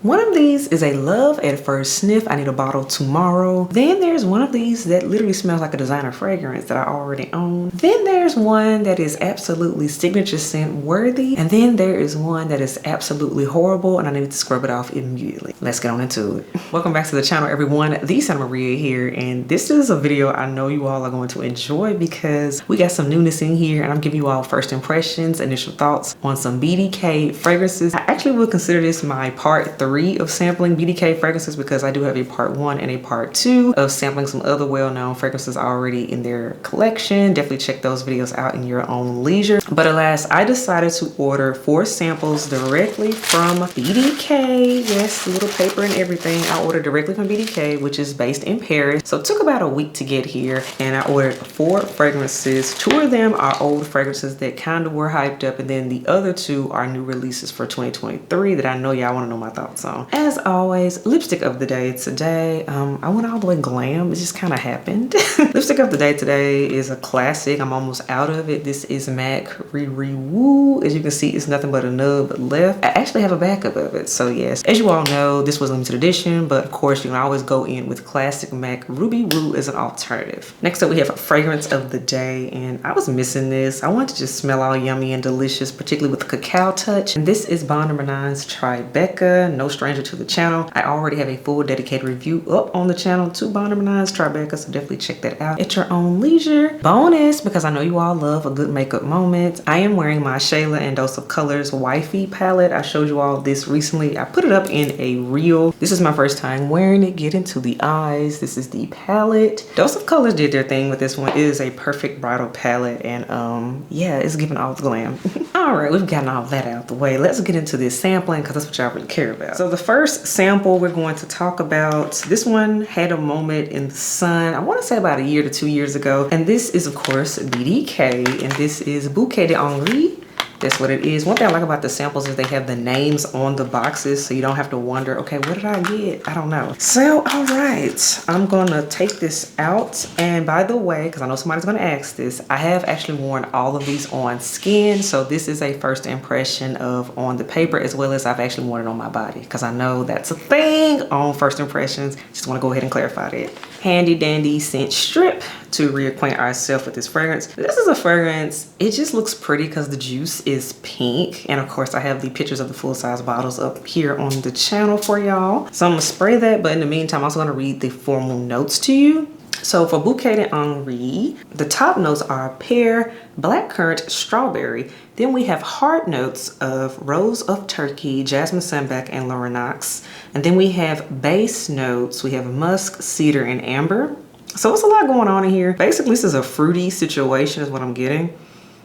One of these is a love at first sniff. I need a bottle tomorrow. Then there's one of these that literally smells like a designer fragrance that I already own. Then there's one that is absolutely signature scent worthy. And then there is one that is absolutely horrible and I need to scrub it off immediately. Let's get on into it. Welcome back to the channel, everyone. The Santa Maria here, and this is a video I know you all are going to enjoy because we got some newness in here and I'm giving you all first impressions, initial thoughts on some BDK fragrances. I actually will consider this my part 3 of sampling BDK fragrances because I do have a part 1 and a part 2 of sampling some other well-known fragrances already in their collection. Definitely check those videos out in your own leisure. But alas, I decided to order 4 samples directly from BDK. Yes, little paper and everything. I ordered directly from BDK, which is based in Paris. So it took about a week to get here and I ordered 4 fragrances. 2 of them are old fragrances that kind of were hyped up, and then the other 2 are new releases for 2023 that I know y'all want to know my thoughts on. As always, lipstick of the day today. I went all the way glam. It just kind of happened. Lipstick of the day today is a classic. I'm almost out of it. This is MAC Riri Woo. As you can see, it's nothing but a nub left. I actually have a backup of it. So yes, as you all know, this was limited edition, but of course you can always go in with classic MAC Ruby Woo as an alternative. Next up, we have a fragrance of the day, and I was missing this. I wanted to just smell all yummy and delicious, particularly with the cacao touch. And this is Bond No. 9's Tribeca. No stranger to the channel. I already have a full dedicated review up on the channel to Bond No. 9's Tribeca, so definitely check that out at your own leisure. Bonus, because I know you all love a good makeup moment, I am wearing my Shayla and Dose of Colors Wifey palette. I showed you all this recently. I put it up in a reel. This is my first time wearing it. Get into the eyes. This is the palette. Dose of Colors did their thing with this one. It is a perfect bridal palette, and yeah, it's giving all the glam. All right, we've gotten all that out the way. Let's get into this sampling because that's what y'all really care about. So the first sample we're going to talk about, this one had a moment in the sun, I want to say about 1 year to 2 years ago, and this is of course BDK, and this is Bouquet De Hongrie. That's what it is. One thing I like about the samples is they have the names on the boxes, so you don't have to wonder, okay, what did I get? I don't know. So, all right, I'm gonna take this out. And by the way, because I know somebody's gonna ask this, I have actually worn all of these on skin. So this is a first impression of on the paper, as well as I've actually worn it on my body, because I know that's a thing on first impressions. Just wanna go ahead and clarify that. Handy dandy scent strip to reacquaint ourselves with this fragrance. This is a fragrance, it just looks pretty because the juice is pink. And of course I have the pictures of the full-size bottles up here on the channel for y'all. So I'm gonna spray that, but in the meantime, I'm also gonna read the formal notes to you. So for Bouquet De Hongrie, the top notes are pear, blackcurrant, strawberry. Then we have hard notes of rose of Turkey, jasmine sambac, and Lauranox. And then we have base notes. We have musk, cedar, and amber. So it's a lot going on in here. Basically, this is a fruity situation is what I'm getting.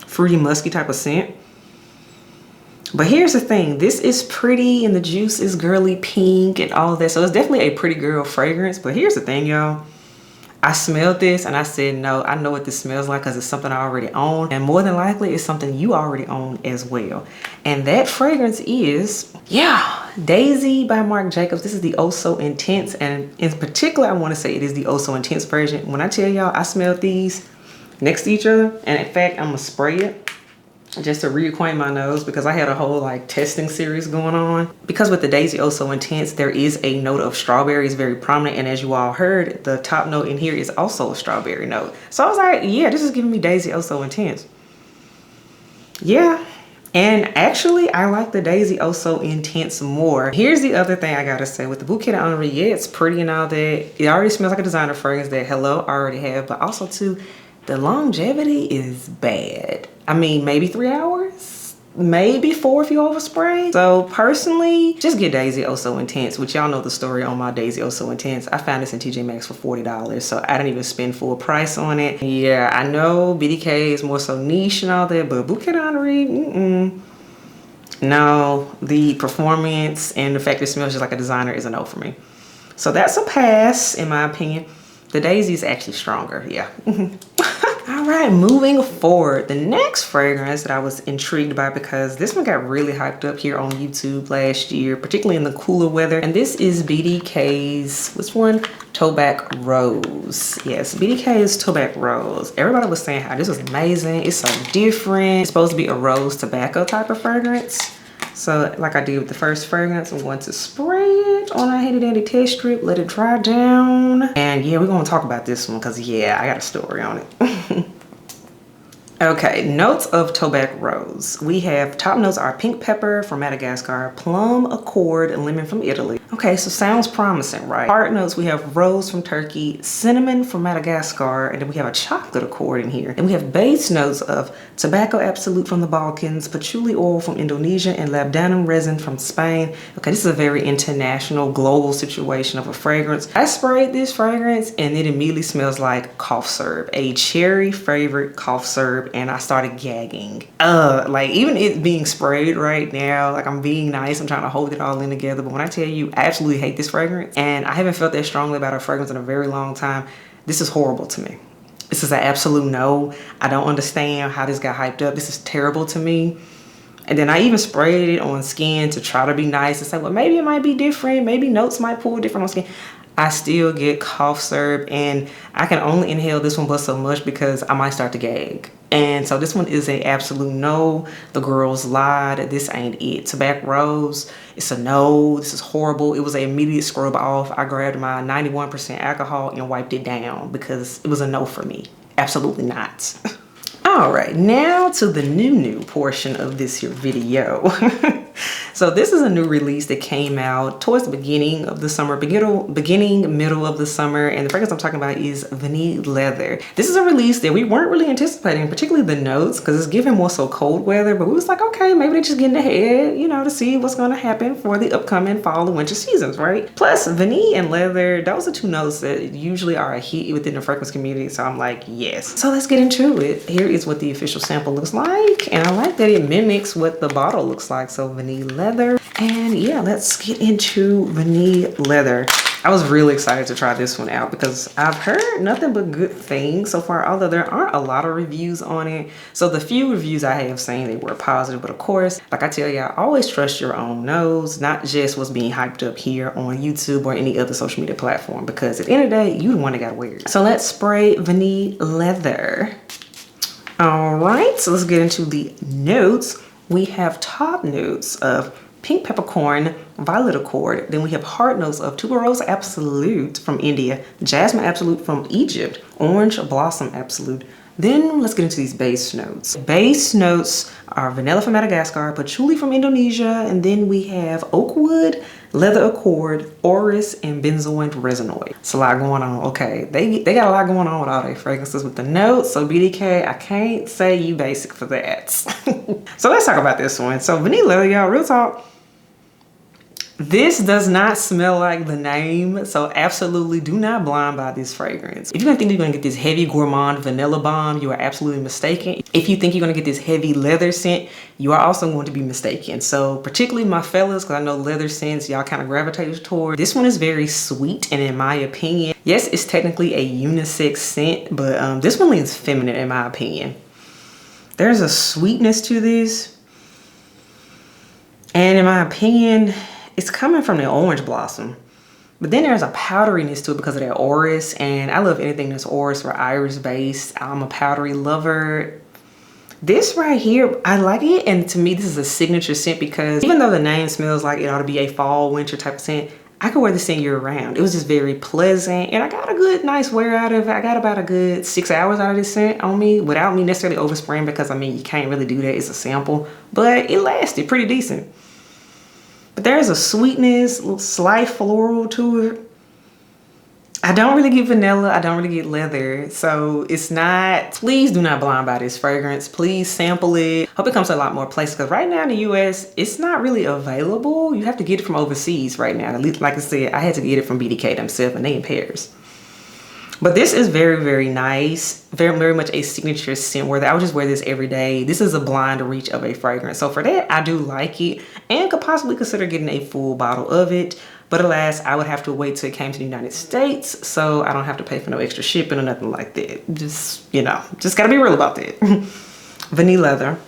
Fruity, musky type of scent. But here's the thing, this is pretty and the juice is girly pink and all of that. So it's definitely a pretty girl fragrance. But here's the thing, y'all. I smelled this and I said, no, I know what this smells like because it's something I already own. And more than likely, it's something you already own as well. And that fragrance is, yeah, Daisy by Marc Jacobs. This is the Oh So Intense. And in particular, I want to say it is the Oh So Intense version. When I tell y'all, I smelled these next to each other. And in fact, I'm going to spray it just to reacquaint my nose because I had a whole like testing series going on. Because with the Daisy Oh So Intense, there is a note of strawberry. It's very prominent. And as you all heard, the top note in here is also a strawberry note. So I was like, yeah, this is giving me Daisy Oh So Intense. Yeah. And actually, I like the Daisy Oh So Intense more. Here's the other thing I gotta say with the Bouquet De Hongrie. Yeah, it's pretty and all that. It already smells like a designer fragrance that hello, I already have. But also too, the longevity is bad. I mean, maybe 3 hours, maybe 4 if you overspray. So personally, just get Daisy Oh So Intense, which y'all know the story on my Daisy Oh So Intense. I found this in TJ Maxx for $40, so I didn't even spend full price on it. Yeah, I know BDK is more so niche and all that, but Bouquet De Hongrie, no, the performance and the fact it smells just like a designer is a no for me. So that's a pass in my opinion. The Daisy is actually stronger, yeah. All right, moving forward. The next fragrance that I was intrigued by because this one got really hyped up here on YouTube last year, particularly in the cooler weather. And this is BDK's, which one? Tabac Rose. Yes, BDK's Tabac Rose. Everybody was saying how this was amazing. It's so different. It's supposed to be a rose tobacco type of fragrance. So like I did with the first fragrance, I'm going to spray it on our handy dandy test strip, let it dry down. And yeah, we're gonna talk about this one because yeah, I got a story on it. Okay, notes of Tabac Rose. We have top notes are pink pepper from Madagascar, plum accord, and lemon from Italy. Okay, so sounds promising, right? Heart notes, we have rose from Turkey, cinnamon from Madagascar, and then we have a chocolate accord in here. And we have base notes of tobacco absolute from the Balkans, patchouli oil from Indonesia, and labdanum resin from Spain. Okay, this is a very international, global situation of a fragrance. I sprayed this fragrance and it immediately smells like cough syrup, a cherry favorite cough syrup, and I started gagging. Like even it being sprayed right now, like I'm being nice, I'm trying to hold it all in together, but when I tell you, I absolutely hate this fragrance, and I haven't felt that strongly about a fragrance in a very long time. This is horrible to me. This is an absolute no. I don't understand how this got hyped up. This is terrible to me. And then I even sprayed it on skin to try to be nice and say, well, maybe it might be different. Maybe notes might pull different on skin. I still get cough syrup, and I can only inhale this one but so much because I might start to gag. And so this one is a absolute no. The girls lied. This ain't it. Tabac Rose, it's a no. This is horrible. It was an immediate scrub off. I grabbed my 91% alcohol and wiped it down because it was a no for me. Absolutely not. All right, now to the new portion of this here video. So this is a new release that came out towards the beginning of the summer, middle of the summer, and the fragrance I'm talking about is Vanille Leather. This is a release that we weren't really anticipating, particularly the notes, because it's giving more so cold weather, but we was like, okay, maybe they're just getting ahead, you know, to see what's gonna happen for the upcoming fall and winter seasons, right? Plus, vanille and leather, those are two notes that usually are a hit within the fragrance community, so I'm like, yes. So let's get into it. Here is what the official sample looks like, and I like that it mimics what the bottle looks like, so Vanille Leather. And yeah, let's get into Vanille Leather. I was really excited to try this one out because I've heard nothing but good things so far, although there aren't a lot of reviews on it. So the few reviews I have seen, they were positive, but of course, like I tell y'all, always trust your own nose, not just what's being hyped up here on YouTube or any other social media platform, because at the end of the day, you the one that gotta wear it. So let's spray Vanille Leather. All right, so let's get into the notes. We have top notes of pink peppercorn, violet accord. Then we have heart notes of tuberose absolute from India, jasmine absolute from Egypt, orange blossom absolute. Then let's get into these base notes. Base notes are vanilla from Madagascar, patchouli from Indonesia, and then we oak wood, leather accord, orris, and benzoin resinoid. It's a lot going on. Okay, they got a lot going on with all their fragrances with the notes. So BDK, I can't say you basic for that. So let's talk about this one. So Vanille Leather, y'all, real talk. This does not smell like the name, so absolutely do not blind buy this fragrance. If you're gonna think you're gonna get this heavy gourmand vanilla bomb, you are absolutely mistaken. If you think you're gonna get this heavy leather scent, you are also going to be mistaken. So particularly my fellas, because I know leather scents y'all kind of gravitate toward. This one is very sweet, and in my opinion, yes, it's technically a unisex scent, but this one leans feminine in my opinion. There's a sweetness to this, and in my opinion, it's coming from the orange blossom, but then there's a powderiness to it because of that orris, and I love anything that's orris or iris based. I'm a powdery lover. This right here, I like it, and to me this is a signature scent because even though the name smells like it ought to be a fall winter type of scent, I could wear this scent year round. It was just very pleasant, and I got a good nice wear out of it. I got about a good 6 hours out of this scent on me without me necessarily overspraying, because I mean you can't really do that, it's a sample, but it lasted pretty decent. But there's a sweetness, a little slight floral to it. I don't really get vanilla, I don't really get leather, so it's not, please do not blind buy this fragrance. Please sample it. Hope it comes to a lot more places, because right now in the US, it's not really available. You have to get it from overseas right now. At least, like I said, I had to get it from BDK themselves, and they in Paris. But this is very, very nice. Very, very much a signature scent where I would just wear this every day. This is a blind reach of a fragrance. So for that, I do like it and could possibly consider getting a full bottle of it. But alas, I would have to wait till it came to the United States, so I don't have to pay for no extra shipping or nothing like that. Just, you know, just gotta be real about that. Vanille Leather.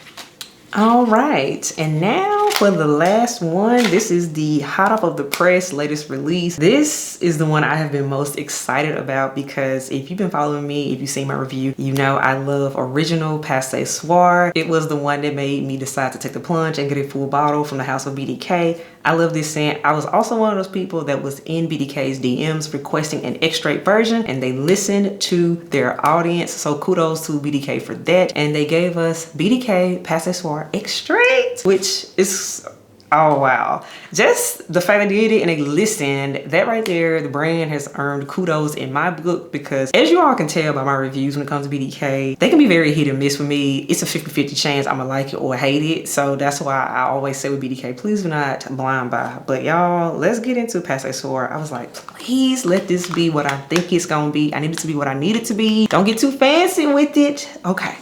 All right, and now for the last one, this is the hot off of the press latest release. This is the one I have been most excited about because if you've been following me, if you've seen my review, you know I love original Pas Ce Soir. It was the one that made me decide to take the plunge and get a full bottle from the house of BDK. I love this scent. I was also one of those people that was in BDK's DMs requesting an extrait version, and they listened to their audience. So kudos to BDK for that. And they gave us BDK Pas Ce Soir Extrait, which is, oh wow. Just the fact they did it and they listened, that right there, the brand has earned kudos in my book, because as you all can tell by my reviews when it comes to BDK, they can be very hit and miss with me. It's a 50-50 chance I'm gonna like it or hate it. So that's why I always say with BDK, please do not blind buy. But y'all, let's get into Pas Ce Soir. I was like, please let this be what I think it's gonna be. I need it to be what I need it to be. Don't get too fancy with it. Okay,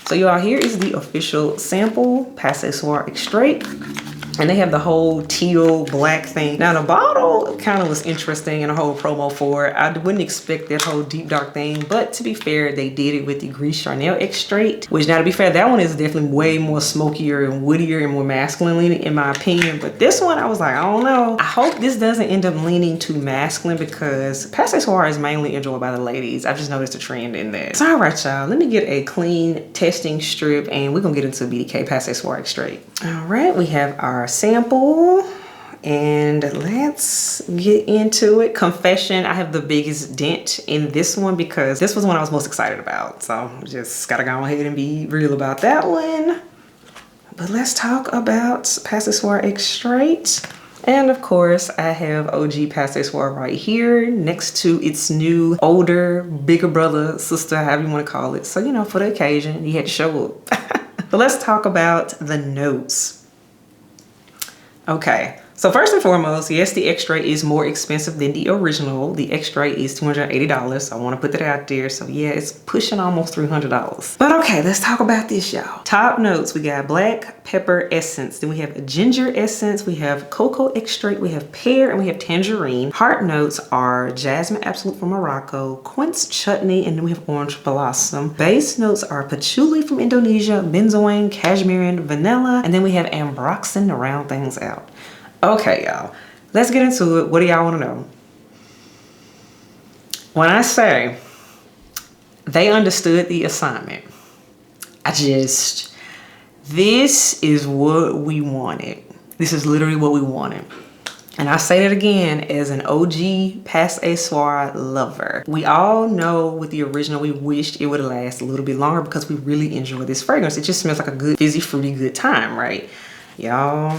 so y'all, here is the official sample, Pas Ce Soir Extrait. And they have the whole teal black thing. Now the bottle kind of was interesting and a whole promo for it. I wouldn't expect that whole deep dark thing, but to be fair, they did it with the Gris Charnel Extrait, which now to be fair, that one is definitely way more smokier and woodier and more masculine leaning in my opinion. But this one, I was like, I don't know. I hope this doesn't end up leaning too masculine because Pas Ce Soir is mainly enjoyed by the ladies. I've just noticed a trend in that. So all right, y'all, let me get a clean testing strip and we're gonna get into BDK Pas Ce Soir Extrait. All right, we have our sample and let's get into it. Confession, I have the biggest dent in this one because this was one I was most excited about. So just gotta go ahead and be real about that one. But let's talk about Pas Ce Soir Extrait. And of course, I have OG Pas Ce Soir right here next to its new, older, bigger brother, sister, however you want to call it. So, you know, for the occasion, you had to show up. But let's talk about the notes. Okay, so first and foremost, yes, the Extrait is more expensive than the original. The Extrait is $280. So I want to put that out there. So yeah, it's pushing almost $300. But okay, let's talk about this, y'all. Top notes, we got black pepper essence. Then we have a ginger essence. We have cocoa extrait. We have pear and we have tangerine. Heart notes are jasmine absolute from Morocco, quince chutney, and then we have orange blossom. Base notes are patchouli from Indonesia, benzoin, cashmere, vanilla, and then we have ambroxan to round things out. Okay, y'all, let's get into it. What do y'all want to know? When I say they understood the assignment, this is what we wanted. This is literally what we wanted. And I say that again as an OG Pas Ce Soir lover. We all know with the original, we wished it would last a little bit longer because we really enjoy this fragrance. It just smells like a good, fizzy, fruity, good time, right? Y'all,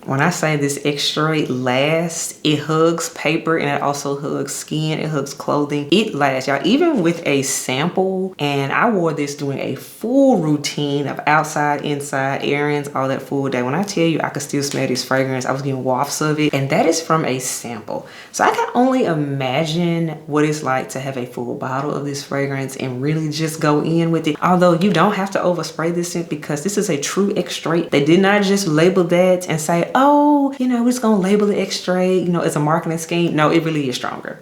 when I say this extrait lasts, it hugs paper and it also hugs skin, it hugs clothing. It lasts, y'all, even with a sample. And I wore this doing a full routine of outside, inside, errands, all that full day. When I tell you I could still smell this fragrance, I was getting wafts of it. And that is from a sample. So I can only imagine what it's like to have a full bottle of this fragrance and really just go in with it. Although you don't have to overspray this scent because this is a true extrait. They did not just label that and say, oh, you know, we're just gonna label it extrait, you know, it's a marketing scheme. No, it really is stronger.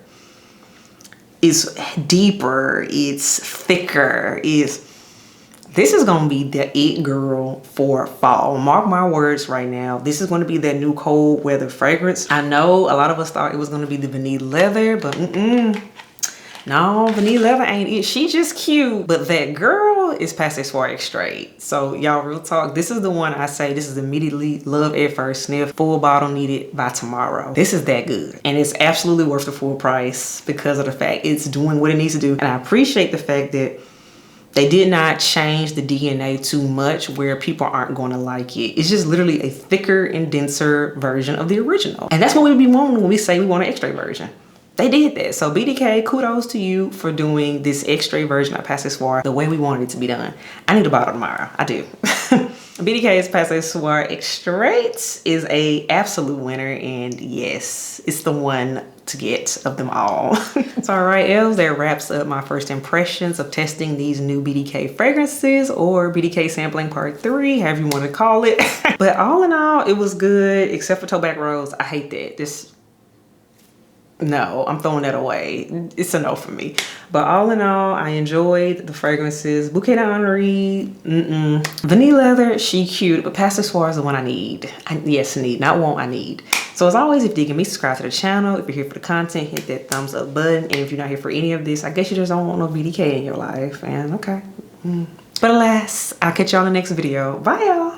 It's deeper, it's thicker, this is gonna be the it girl for fall. Mark my words right now. This is gonna be that new cold weather fragrance. I know a lot of us thought it was gonna be the Vanille Leather, but no, Vanille Leather ain't it. She just cute, but that girl is Pas Ce Soir Extrait. So y'all, real talk, this is the one I say this is immediately love at first sniff, full bottle needed by tomorrow. This is that good. And it's absolutely worth the full price because of the fact it's doing what it needs to do. And I appreciate the fact that they did not change the DNA too much where people aren't going to like it. It's just literally a thicker and denser version of the original. And that's what we be wanting when we say we want an extrait version. They did that. So BDK, kudos to you for doing this extrait version of Pas Ce Soir the way we wanted it to be done. I need a bottle tomorrow. I do. BDK's Pas Ce Soir Extrait is a absolute winner, and yes, it's the one to get of them all. So all right, elves, that wraps up my first impressions of testing these new BDK fragrances, or BDK sampling part 3, however you want to call it. But all in all, it was good, except for Tabac Rose. I hate that. no, I'm throwing that away. It's a no for me. But all in all, I enjoyed the fragrances. Bouquet De Hongrie, Vanille Leather, she cute, but Pas Ce Soir is the one I need. Yes, need, not want, I need. So as always, if you dig me, subscribe to the channel. If you're here for the content, hit that thumbs up button. And if you're not here for any of this, I guess you just don't want no BDK in your life. And okay. But alas, I'll catch y'all in the next video. Bye, y'all.